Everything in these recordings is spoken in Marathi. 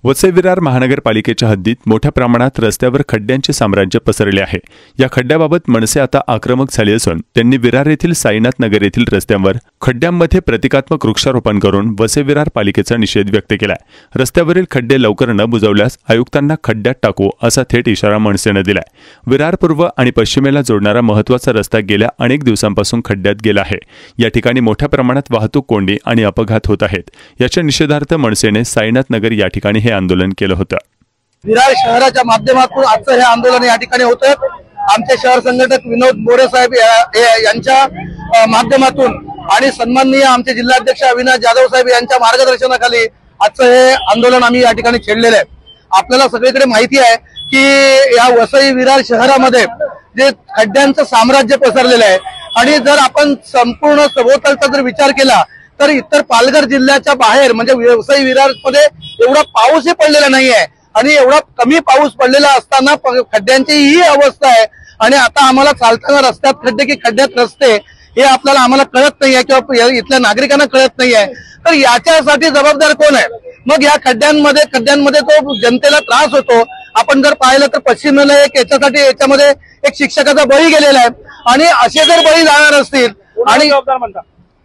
वसई विरार महानगरपालिकेच्या हद्दीत मोठ्या प्रमाणात रस्त्यावर खड्ड्यांचे साम्राज्य पसरले आहे। या खड्ड्याबाबत मनसे आता आक्रमक झाले असून त्यांनी विरार येथील साईनाथ नगर येथील रस्त्यांवर खड्ड्यांमध्ये प्रतिकात्मक वृक्षारोपण करून वसई विरार पालिकेचा निषेध व्यक्त केलाय। रस्त्यावरील खड्डे लवकर न बुजवल्यास आयुक्तांना खड्ड्यात टाकू असा थेट इशारा मनसेने दिलाय। विरार पूर्व आणि पश्चिमेला जोडणारा महत्त्वाचा रस्ता गेल्या अनेक दिवसांपासून खड्ड्यात गेला आहे। या ठिकाणी मोठ्या प्रमाणात वाहतूक कोंडी आणि अपघात होत आहेत। याच्या निषेधार्थ मनसेने साईनाथ नगर या ठिकाणी आंदोलन केलं होतं। विरार शहराच्या माध्यमातून आजचं हे आंदोलन या ठिकाणी होतं। आमचे शहर संघटक विनोद मोरे साहेब यांच्या माध्यमातून आणि सन्माननीय आमचे जिल्हाध्यक्ष अविनाश जाधव साहेब यांच्या मार्गदर्शनाखाली आजचं हे आंदोलन आम्ही या ठिकाणी छेडलेलं आहे। आपल्याला सगळीकडे माहिती आहे की या वसई विरार शहरामध्ये जे खड्ड्यांचं साम्राज्य पसरलेलं आहे आणि जर आपण संपूर्ण सभोवतालचा जर विचार केला तर इतर पालघर जिल्ह्याच्या बाहेर म्हणजे वसई विरार मध्ये एवढा पाऊसही पडलेला नाहीये आणि एवढा कमी पाऊस पडलेला असताना खड्ड्यांची ही अवस्था आहे। आणि आता आम्हाला चालताना रस्त्यात खड्डे की खड्ड्यात रस्ते हे आम्हाला कळत नाहीये किंवा इथल्या नागरिकांना कळत नाहीये। तर याच्यासाठी जबाबदार कोण आहे? मग या खड्ड्यांमध्ये तो जनतेला त्रास होतो। आपण जर पाहिलं तर पश्चिमेला याच्यामध्ये एक शिक्षकाचा बळी गेलेला आहे आणि असे जर बळी जाणार असतील आणि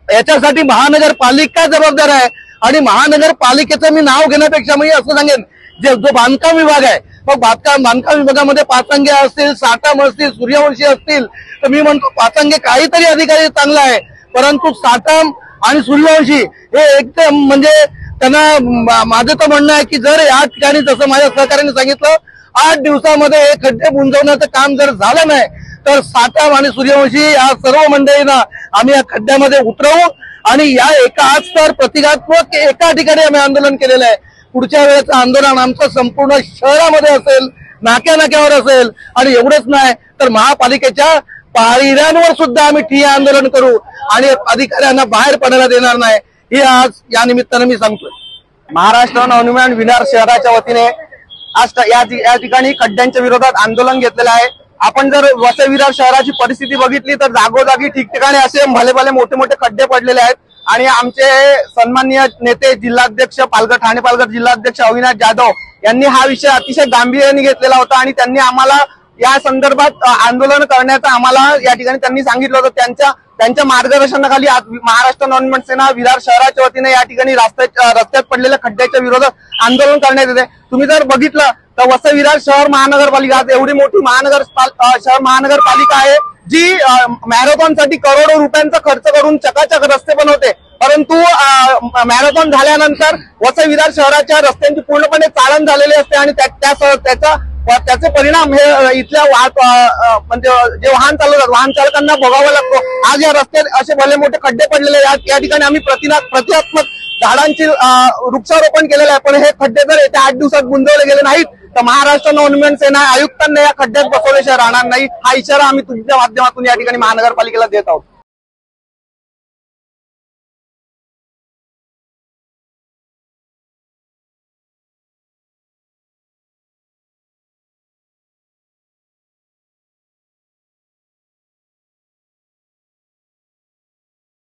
याच्यासाठी महानगरपालिका जबाबदार आहे। आणि महानगरपालिकेचं मी नाव घेण्यापेक्षा मी असं सांगेन जो बांधकाम विभाग आहे मग बांधकाम विभागामध्ये पाचंगे असतील, साठम असतील, सूर्यवंशी असतील तर मी म्हणतो पाचंगे काहीतरी अधिकारी चांगला आहे परंतु साठम आणि सूर्यवंशी हे एकदम म्हणजे त्यांना माझं तर म्हणणं आहे की जर या ठिकाणी जसं माझ्या सहकार्याने सांगितलं 8 दिवसामध्ये हे खड्डे बुंजवण्याचं काम जर झालं नाही तर साठम आणि सूर्यवंशी या सर्व मंडळींना आम्ही या खड्ड्यामध्ये उतरवू आणि या आज तर प्रतिकात्मक एका ठिकाणी आम्ही आंदोलन केलेलं आहे। पुढच्या वेळेचं आंदोलन आमचं संपूर्ण शहरामध्ये असेल, नाक्यावर असेल आणि एवढंच नाही तर महापालिकेच्या पायऱ्यांवर सुद्धा आम्ही ठिय्या आंदोलन करू आणि अधिकाऱ्यांना बाहेर पडायला देणार नाही हे आज या निमित्तानं मी सांगतोय। महाराष्ट्र नवनिर्माण विरार शहराच्या वतीने आज या ठिकाणी खड्ड्यांच्या विरोधात आंदोलन घेतलेलं आहे। आपण जर वसई विरार शहराची परिस्थिती बघितली तर जागोजागी ठिकठिकाणी असे भले मोठे मोठे खड्डे पडलेले आहेत आणि आमचे सन्माननीय नेते जिल्हाध्यक्ष ठाणे पालघर जिल्हाध्यक्ष अविनाश जाधव यांनी हा विषय अतिशय गांभीर्याने घेतलेला होता आणि त्यांनी आम्हाला या संदर्भात आंदोलन करण्याचं आम्हाला या ठिकाणी त्यांनी सांगितलं होतं। त्यांच्या मार्गदर्शनाखाली आज महाराष्ट्र नवनिर्माण सेना विरार शहराच्या वतीने या ठिकाणी रस्त्यात पडलेल्या खड्ड्याच्या विरोधात आंदोलन करण्यात येते। तुम्ही जर बघितलं तर वसई विरार शहर महानगरपालिका एवढी मोठी शहर महानगरपालिका आहे जी मॅरेथॉन साठी करोडो रुपयांचा खर्च करून चकाचक रस्ते बनवते परंतु मॅरेथॉन झाल्यानंतर वसई विरार शहराच्या रस्त्यांची पूर्णपणे चाळण झालेली असते आणि त्याचे परिणाम हे इथल्या म्हणजे जे वाहन चालकांना भोगावं लागतो। आज या रस्त्यात असे भले मोठे खड्डे पडलेले या ठिकाणी आम्ही प्रतिकात्मक झाडांची वृक्षारोपण केलेलं आहे पण हे खड्डे जर येत्या 8 दिवसात बुंजवले गेले नाहीत तर महाराष्ट्र नवनिर्माण सेना आयुक्तांना या खड्ड्यात बसवल्याशिवाय राहणार नाही हा इशारा आम्ही तुमच्या माध्यमातून या ठिकाणी महानगरपालिकेला देत आहोत।